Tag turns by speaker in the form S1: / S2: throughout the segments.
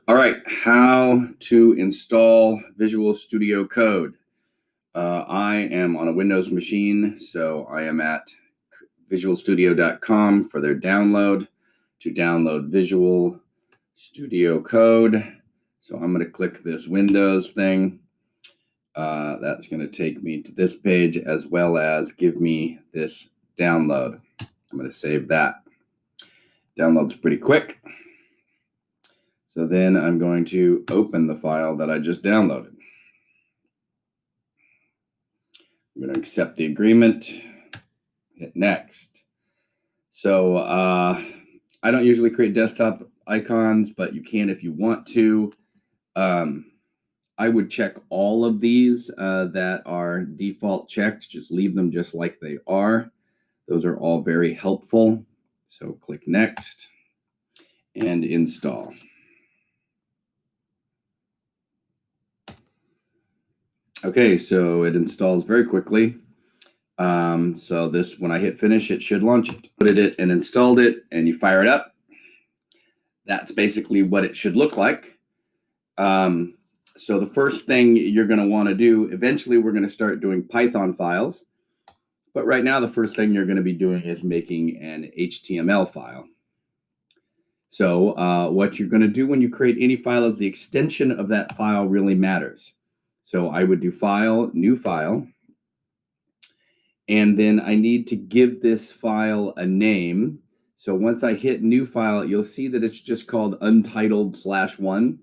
S1: All right, how to install Visual Studio Code. I am on a Windows machine, so I am at visualstudio.com for their download to download Visual Studio Code. So I'm going to click this Windows thing. That's going to take me to this page as well as give me this download. I'm going to save that. Download's pretty quick. So then I'm going to open the file that I just downloaded. I'm going to accept the agreement, hit next. So I don't usually create desktop icons, but you can if you want to. I would check all of these that are default checked. Just leave them just like they are. Those are all very helpful. So click next and install. Okay, so it installs very quickly. So this, when I hit finish, it should launch it. Put it and installed it, and you fire it up. That's basically what it should look like. So the first thing you're going to want to do, eventually we're going to start doing Python files. But right now, the first thing you're going to be doing is making an HTML file. So what you're going to do when you create any file is the extension of that file really matters. So I would do File, New File. And then I need to give this file a name. So once I hit New File, you'll see that it's just called untitled/1.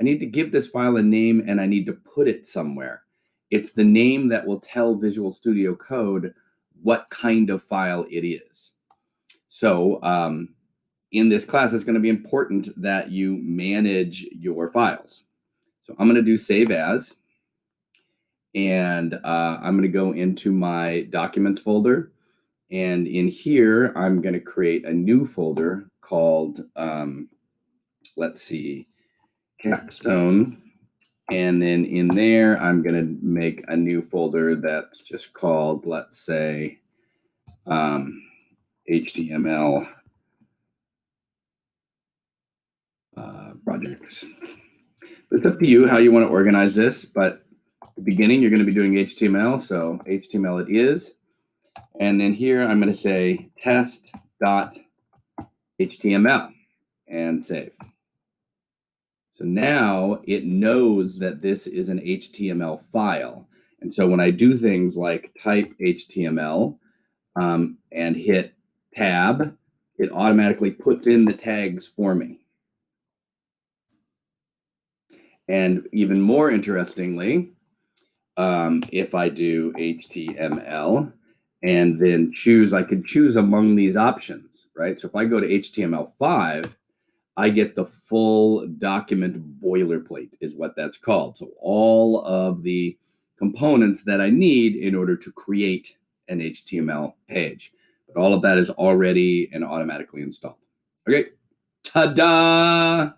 S1: I need to give this file a name and I need to put it somewhere. It's the name that will tell Visual Studio Code what kind of file it is. So in this class, it's going to be important that you manage your files. So I'm going to do Save As. And I'm going to go into my Documents folder. And in here, I'm going to create a new folder called, let's see, Capstone. And then in there, I'm going to make a new folder that's just called, let's say, HTML projects. It's up to you how you want to organize this, but at the beginning, you're going to be doing HTML, so HTML it is. And then here, I'm going to say test.html and save. So now it knows that this is an HTML file. And so when I do things like type HTML and hit tab, it automatically puts in the tags for me. And even more interestingly, if I do HTML and then choose, I could choose among these options, right? So if I go to HTML5, I get the full document boilerplate is what that's called. So all of the components that I need in order to create an HTML page. But all of that is already and automatically installed. Okay, ta-da!